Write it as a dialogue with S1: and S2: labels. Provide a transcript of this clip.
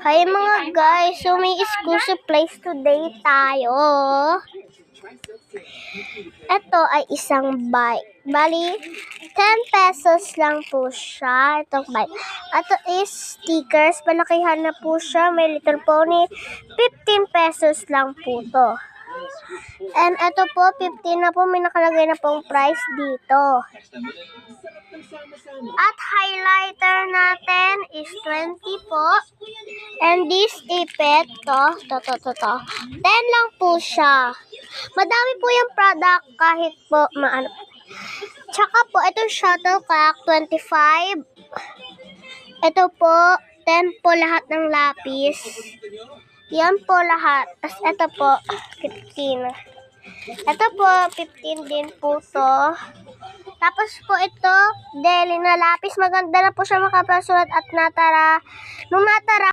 S1: Hi mga guys, so may school supplies today tayo. Ito ay isang bike. Bali, 10 pesos lang po siya. Itong bike. Ito is stickers. Palakihan na po siya. May Little Pony. 15 pesos lang po to. And ito po, 15 na po. May nakalagay na pong price dito. At highlighter natin is 20 po. And this ipet, to. 10 lang po siya. Madami po yung product kahit po maano. Tsaka po, itong shuttlecock, 25. Ito po, 10 po lahat ng lapis. Yan po lahat. Tapos ito po, 15. Ito po, 15 din po to. Tapos po ito, deli na lapis. Maganda na po siya makapasulat at nung natara,